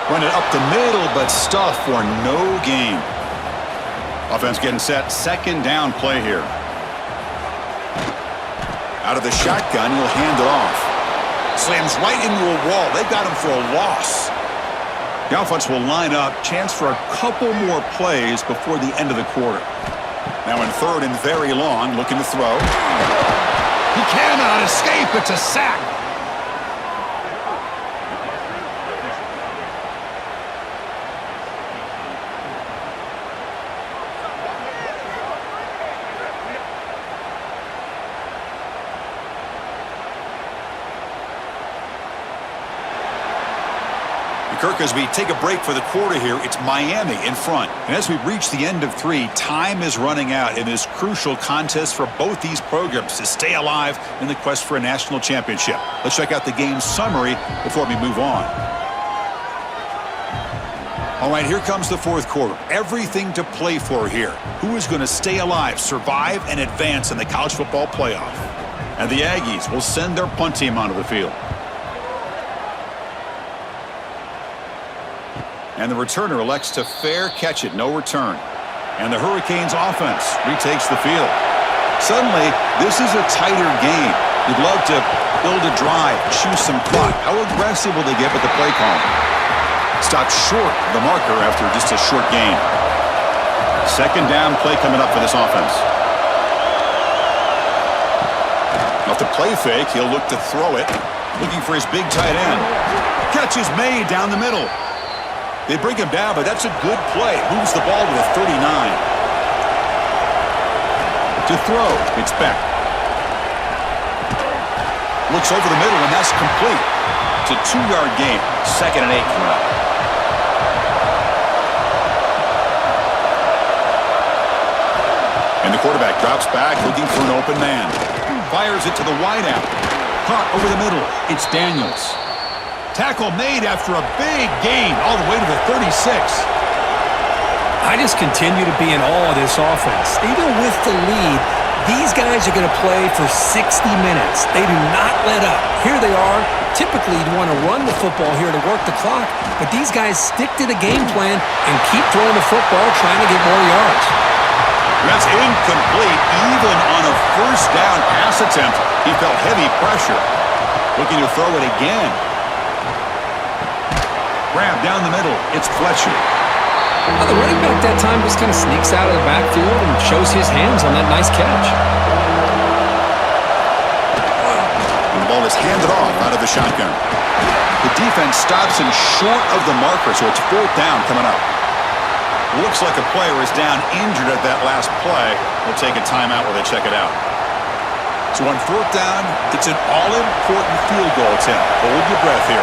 Run it up the middle, but stuff for no gain. Offense getting set. Second down play here. Out of the shotgun, he'll hand it off. Slams right into a wall. They got him for a loss. The offense will line up. Chance for a couple more plays before the end of the quarter. Now in third and very long, looking to throw. He cannot escape. It's a sack. Kirk, as we take a break for the quarter here, it's Miami in front. And as we reach the end of 3, time is running out in this crucial contest for both these programs to stay alive in the quest for a national championship. Let's check out the game summary before we move on. All right, here comes the fourth quarter. Everything to play for here. Who is going to stay alive, survive, and advance in the college football playoff? And the Aggies will send their punt team onto the field. And the returner elects to fair catch it, no return. And the Hurricanes offense retakes the field. Suddenly, this is a tighter game. You'd love to build a drive, choose some clock. How aggressive will they get with the play call? Stopped short of the marker after just a short gain. Second down play coming up for this offense. Off the play fake, he'll look to throw it. Looking for his big tight end. Catch is made down the middle. They bring him down, but that's a good play. Moves the ball to the 39. To throw, it's Beck. Looks over the middle, and that's complete. It's a 2-yard gain. 2nd and 8 coming up. And the quarterback drops back, looking for an open man. Fires it to the wideout. Caught over the middle. It's Daniels. Tackle made after a big gain all the way to the 36. I just continue to be in awe of this offense. Even with the lead, these guys are going to play for 60 minutes. They do not let up. Here they are. Typically, you'd want to run the football here to work the clock, but these guys stick to the game plan and keep throwing the football, trying to get more yards. That's incomplete. Even on a first down pass attempt, he felt heavy pressure. Looking to throw it again. Grab down the middle. It's Fletcher. Well, the running back that time just kind of sneaks out of the backfield and shows his hands on that nice catch. And the ball is handed off out of the shotgun. The defense stops him short of the marker, so it's 4th down coming up. Looks like a player is down injured at that last play. We'll take a timeout while they check it out. So on 4th down, it's an all-important field goal attempt. Hold your breath here.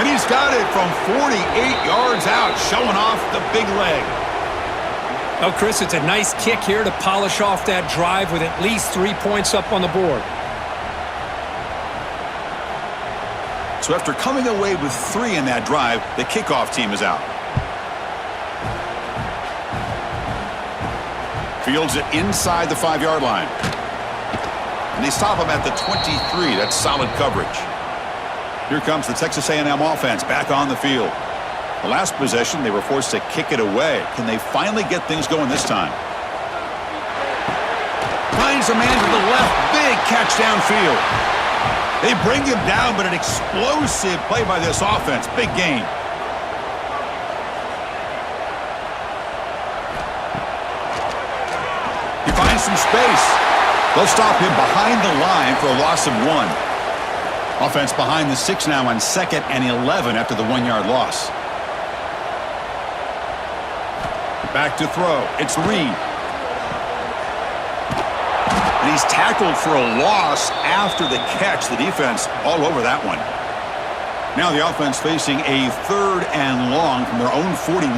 And he's got it from 48 yards out, showing off the big leg. Oh, Chris, it's a nice kick here to polish off that drive with at least 3 points up on the board. So after coming away with 3 in that drive, the kickoff team is out. Fields it inside the 5-yard line. And they stop him at the 23. That's solid coverage. Here comes the Texas A&M offense back on the field. The last possession, they were forced to kick it away. Can they finally get things going this time? Finds a man to the left. Big catch downfield. They bring him down, but an explosive play by this offense. Big gain. He finds some space. They'll stop him behind the line for a loss of 1. Offense behind the 6 now on 2nd and 11 after the 1-yard loss. Back to throw. It's Reed. And he's tackled for a loss after the catch. The defense all over that one. Now the offense facing a 3rd and long from their own 41.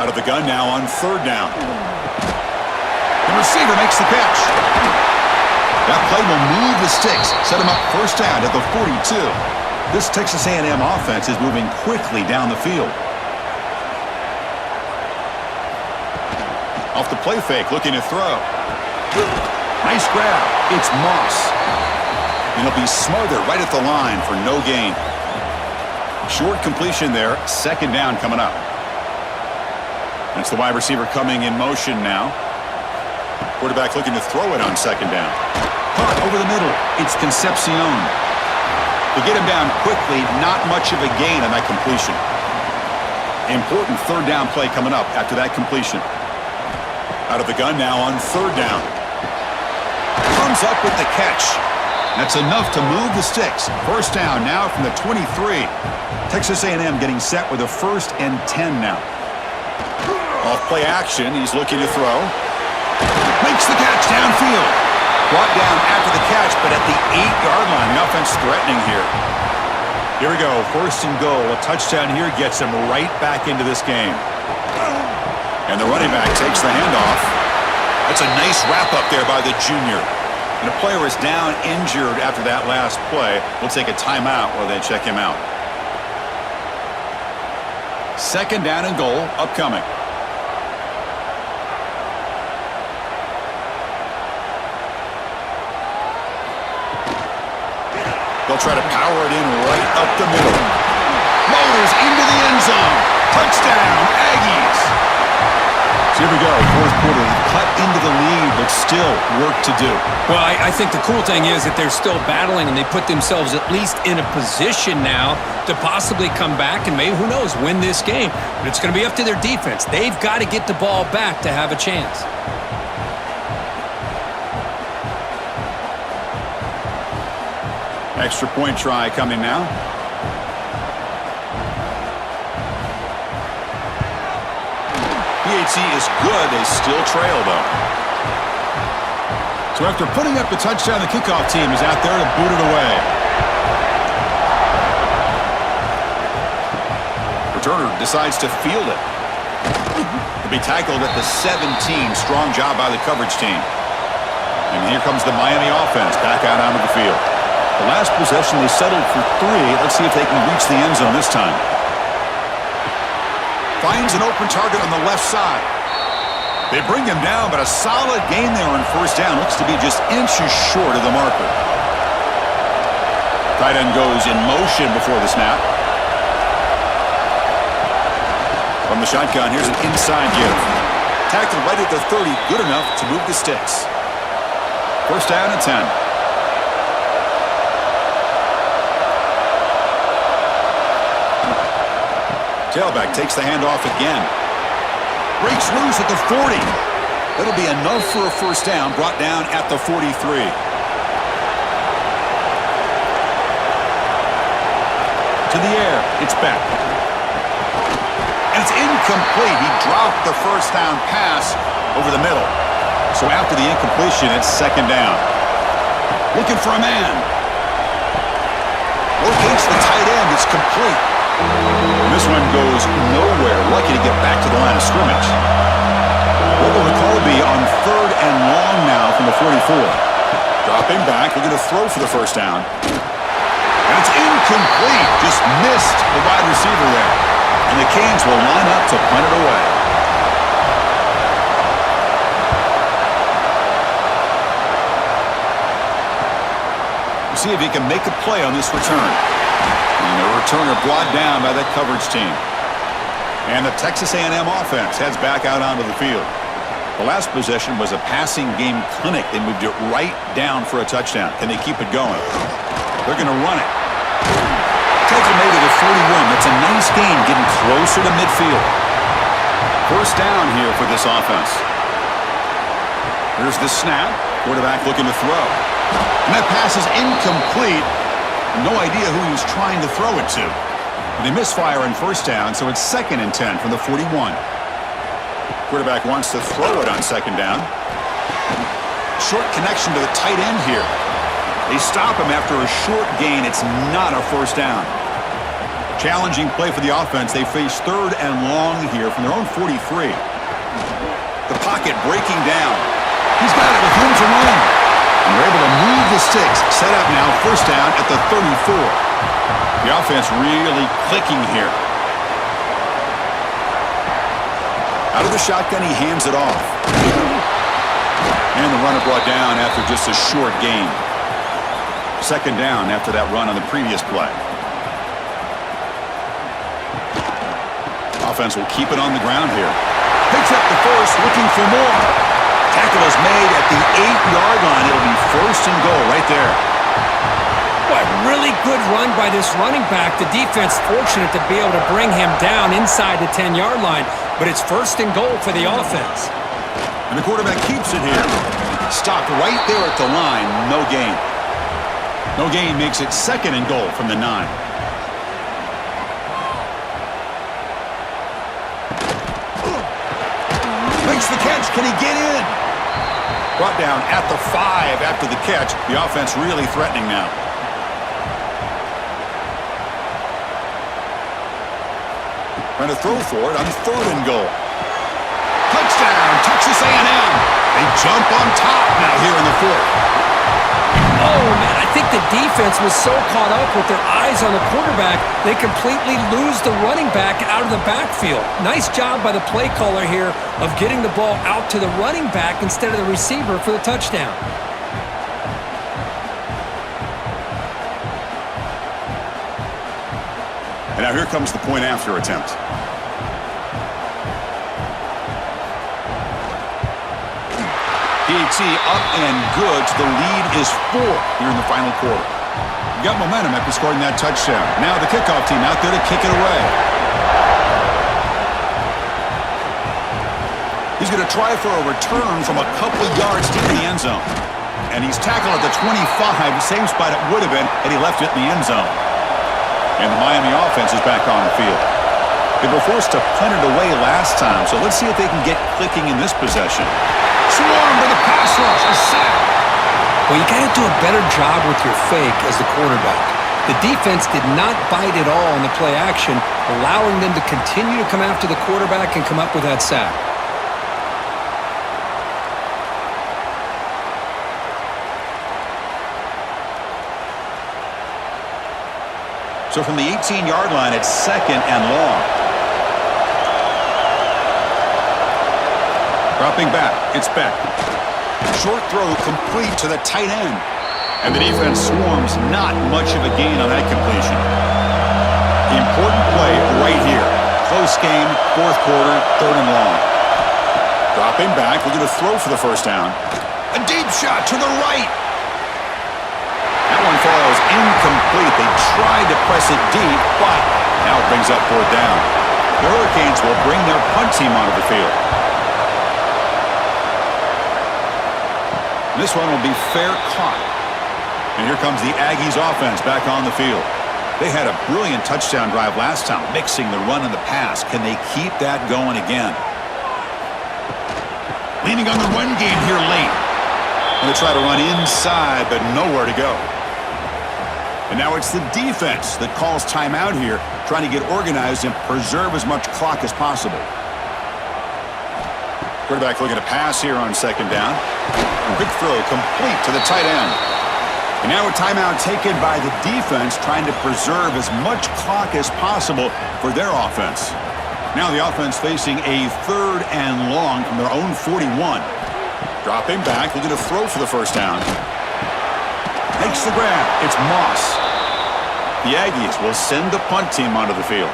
Out of the gun now on 3rd down. The receiver makes the catch. That play will move the sticks, set him up 1st down at the 42. This Texas A&M offense is moving quickly down the field. Off the play fake, looking to throw. Nice grab. It's Moss. And he'll be smothered right at the line for no gain. Short completion there. 2nd down coming up. That's the wide receiver coming in motion now. Quarterback looking to throw it on 2nd down. Caught over the middle. It's Concepcion. To get him down quickly, not much of a gain on that completion. Important 3rd down play coming up after that completion. Out of the gun now on 3rd down. Comes up with the catch. That's enough to move the sticks. 1st down now from the 23. Texas A&M getting set with a 1st and 10 now. Off play action. He's looking to throw. Makes the catch downfield. Brought down after the catch, but at the 8-yard line. The offense threatening here. Here we go. 1st and goal. A touchdown here gets him right back into this game. And the running back takes the handoff. That's a nice wrap-up there by the junior. And the player is down injured after that last play. We'll take a timeout while they check him out. 2nd down and goal upcoming. They'll try to power it in right up the middle. Motors into the end zone. Touchdown, Aggies. So here we go, 4th quarter. Cut into the lead, but still work to do. Well, I think the cool thing is that they're still battling, and they put themselves at least in a position now to possibly come back and maybe, who knows, win this game. But it's going to be up to their defense. They've got to get the ball back to have a chance. Extra point try coming now. PAT is good. They still trail, though. So after putting up the touchdown, the kickoff team is out there to boot it away. Returner decides to field it. He'll be tackled at the 17. Strong job by the coverage team. And here comes the Miami offense back out onto the field. The last possession, they settled for 3. Let's see if they can reach the end zone this time. Finds an open target on the left side. They bring him down, but a solid gain there on 1st down. Looks to be just inches short of the marker. Tight end goes in motion before the snap. From the shotgun, here's an inside give. Tackled right at the 30. Good enough to move the sticks. 1st down and 10. Tailback takes the handoff again. Breaks loose at the 40. That'll be enough for a 1st down, brought down at the 43. To the air, it's back. And it's incomplete. He dropped the 1st down pass over the middle. So after the incompletion, it's 2nd down. Looking for a man. Locates the tight end. It's complete. And this one goes nowhere. Lucky to get back to the line of scrimmage. What will the call be on 3rd and long now from the 44? Dropping back, looking to throw for the first down. And it's incomplete. Just missed the wide receiver there. And the Canes will line up to punt it away. We'll see if he can make a play on this return. And the returner brought down by that coverage team. And the Texas A&M offense heads back out onto the field. The last possession was a passing game clinic. They moved it right down for a touchdown. Can they keep it going? They're going to run it. Takes it maybe to 41. That's a nice gain, getting closer to midfield. First down here for this offense. Here's the snap. Quarterback looking to throw. And that pass is incomplete. No idea who he was trying to throw it to. And they misfire in first down, so it's 2nd and 10 from the 41. Quarterback wants to throw it on 2nd down. Short connection to the tight end here. They stop him after a short gain. It's not a first down. Challenging play for the offense. They face 3rd and long here from their own 43. The pocket breaking down. He's got it with room to run. And they're able to move the sticks. Set up now, first down at the 34. The offense really clicking here. Out of the shotgun, he hands it off. And the runner brought down after just a short gain. 2nd down after that run on the previous play. Offense will keep it on the ground here. Picks up the first, looking for more. Tackle is made at the 8-yard line. It'll be 1st and goal right there. What really good run by this running back. The defense fortunate to be able to bring him down inside the 10-yard line, but it's 1st and goal for the offense. And the quarterback keeps it here. Stopped right there at the line. No gain. No gain makes it 2nd and goal from the 9. Makes the catch. Can he get in? Brought down at the 5 after the catch. The offense really threatening now. Trying to throw for it on 3rd and goal. Touchdown, Texas A&M. They jump on top now here in the 4th. Oh, man, I think the defense was so caught up with their eyes on the quarterback, they completely lose the running back out of the backfield. Nice job by the play caller here of getting the ball out to the running back instead of the receiver for the touchdown. And now here comes the point after attempt. DT up and good. The lead is 4 here in the final quarter. You got momentum after scoring that touchdown. Now the kickoff team out there to kick it away. He's going to try for a return from a couple of yards deep in the end zone. And he's tackled at the 25, same spot it would have been had he left it in the end zone. And the Miami offense is back on the field. They were forced to punt it away last time, so let's see if they can get clicking in this possession. Swarm to the pass rush, a sack. Well, you got to do a better job with your fake as the quarterback. The defense did not bite at all on the play action, allowing them to continue to come after the quarterback and come up with that sack. So from the 18-yard line, it's 2nd and long. Dropping back, it's Beck. Short throw complete to the tight end. And the defense swarms, not much of a gain on that completion. The important play right here. Close game, 4th quarter, 3rd and long. Dropping back, looking to throw for the first down. A deep shot to the right. That one falls incomplete. They tried to press it deep, but now it brings up 4th down. The Hurricanes will bring their punt team onto the field. This one will be fair caught. And here comes the Aggies offense back on the field. They had a brilliant touchdown drive last time, mixing the run and the pass. Can they keep that going again? Leaning on the run game here late. Going to try to run inside, but nowhere to go. And now it's the defense that calls timeout here, trying to get organized and preserve as much clock as possible. Quarterback looking to pass here on second down. Quick throw complete to the tight end. And now a timeout taken by the defense, trying to preserve as much clock as possible for their offense. Now the offense facing a 3rd and long from their own 41. Dropping back, looking to throw for the first down. Makes the grab. It's Moss. The Aggies will send the punt team onto the field.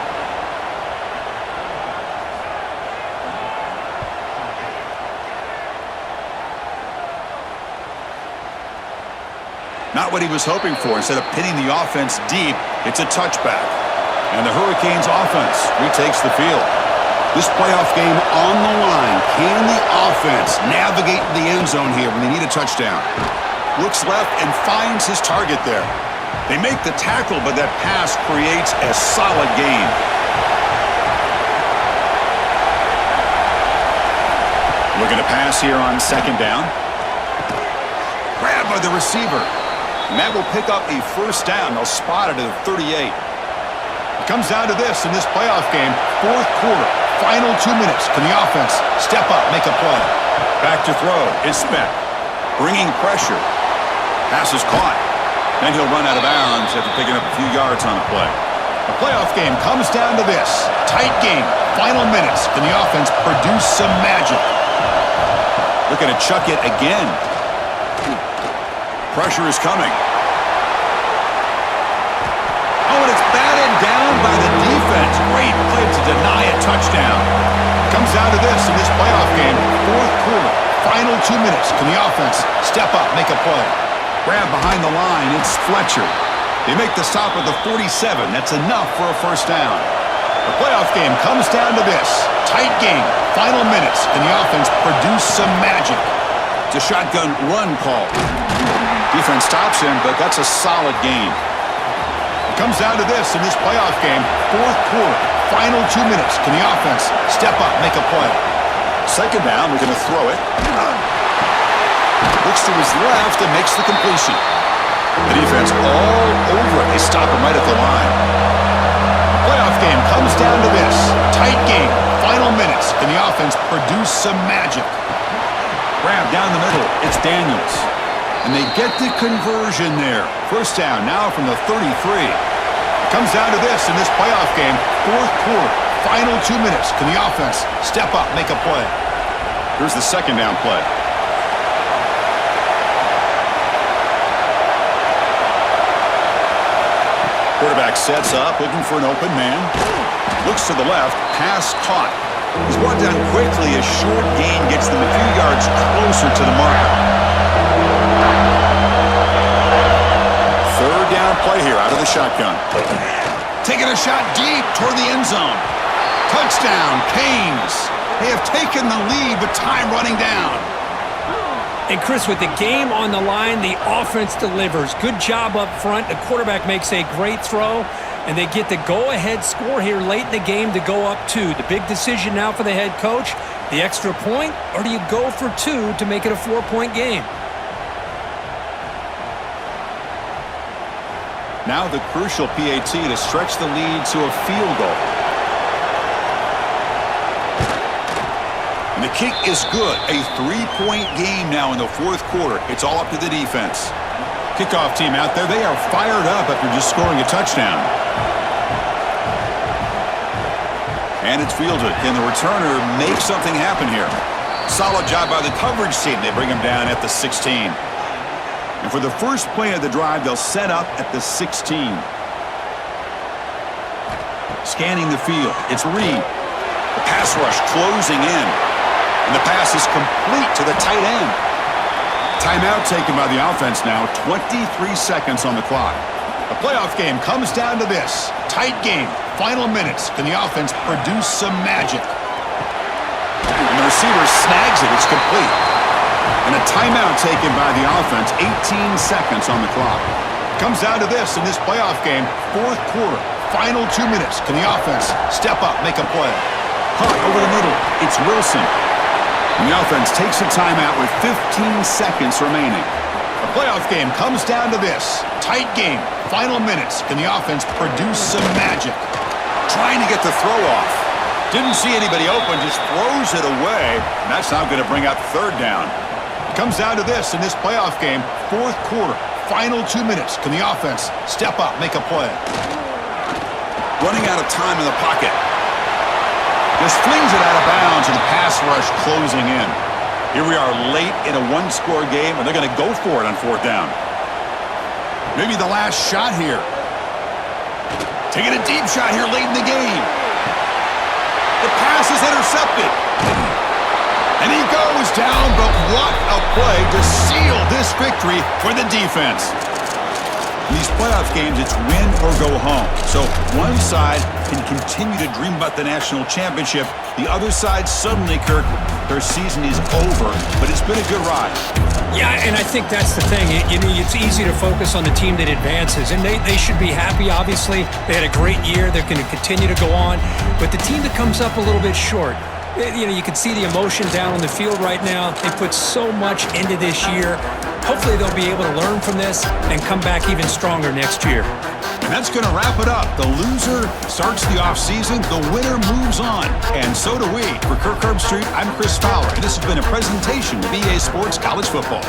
Not what he was hoping for. Instead of pinning the offense deep, it's a touchback. And the Hurricanes offense retakes the field. This playoff game on the line. Can the offense navigate the end zone here when they need a touchdown? Looks left and finds his target there. They make the tackle, but that pass creates a solid gain. Looking to pass here on second down. Grabbed by the receiver. And that will pick up a first down. They'll spot it at the 38. It comes down to this in this playoff game. 4th quarter, final 2 minutes. Can the offense step up, make a play? Back to throw. It's Speck. Bringing pressure. Pass is caught. Then he'll run out of bounds after picking up a few yards on the play. The playoff game comes down to this. Tight game. Final minutes. Can the offense produce some magic? Looking to chuck it again. Pressure is coming. Oh, and it's batted down by the defense. Great play to deny a touchdown. Comes down to this in this playoff game. 4th quarter, final 2 minutes. Can the offense step up, make a play? Grab behind the line. It's Fletcher. They make the stop at the 47. That's enough for a first down. The playoff game comes down to this. Tight game, final minutes. Can the offense produce some magic? It's a shotgun run call. Defense stops him, but that's a solid gain. It comes down to this in this playoff game. 4th quarter, final 2 minutes. Can the offense step up, make a play? Second down, we're going to throw it. Looks to his left and makes the completion. The defense all over it. They stop him right at the line. The playoff game comes down to this. Tight game, final minutes. Can the offense produce some magic? Grab down the middle. It's Daniels. And they get the conversion there. First down now from the 33. It comes down to this in this playoff game. 4th quarter, final 2 minutes. Can the offense step up, make a play? Here's the second down play. Quarterback sets up, looking for an open man. Looks to the left, pass caught. He's brought down quickly. A short gain gets them a few yards closer to the marker. 3rd down play here out of the shotgun. Taking a shot deep toward the end zone. Touchdown, Canes. They have taken the lead, but time running down. And Chris, with the game on the line, the offense delivers. Good job up front. The quarterback makes a great throw, and they get the go-ahead score here late in the game to go up 2. The big decision now for the head coach, the extra point, or do you go for 2 to make it a 4-point game? Now the crucial PAT to stretch the lead to a field goal. And the kick is good. A 3-point game now in the 4th quarter. It's all up to the defense. Kickoff team out there. They are fired up after just scoring a touchdown. And it's fielded. Can the returner make something happen here? Solid job by the coverage team. They bring him down at the 16. And for the first play of the drive, they'll set up at the 16. Scanning the field. It's Reed. The pass rush closing in. And the pass is complete to the tight end. Timeout taken by the offense now. 23 seconds on the clock. The playoff game comes down to this. Tight game. Final minutes. Can the offense produce some magic? And the receiver snags it. It's complete. And a timeout taken by the offense. 18 seconds on the clock. Comes down to this in this playoff game. 4th quarter. Final 2 minutes. Can the offense step up, make a play? Hunt over the middle. It's Wilson. And the offense takes a timeout with 15 seconds remaining. The playoff game comes down to this. Tight game. Final minutes. Can the offense produce some magic? Trying to get the throw off. Didn't see anybody open, just throws it away. And that's now going to bring out third down. It comes down to this in this playoff game, fourth quarter, final 2 minutes. Can the offense step up, make a play? Running out of time in the pocket. Just flings it out of bounds, and the pass rush closing in. Here we are late in a one-score game, and they're going to go for it on fourth down. Maybe the last shot here. Taking a deep shot here late in the game. The pass is intercepted. And he goes down, but what a play to seal this victory for the defense. In these playoff games, it's win or go home. So one side can continue to dream about the national championship. The other side suddenly, Kirk, their season is over, but it's been a good ride. Yeah, and I think that's the thing. It's easy to focus on the team that advances, and they should be happy, obviously. They had a great year. They're going to continue to go on. But the team that comes up a little bit short, you can see the emotion down on the field right now. They put so much into this year. Hopefully they'll be able to learn from this and come back even stronger next year. And that's going to wrap it up. The loser starts the offseason. The winner moves on. And so do we. For Kirk Herbstreit, I'm Chris Fowler. And this has been a presentation of EA Sports College Football.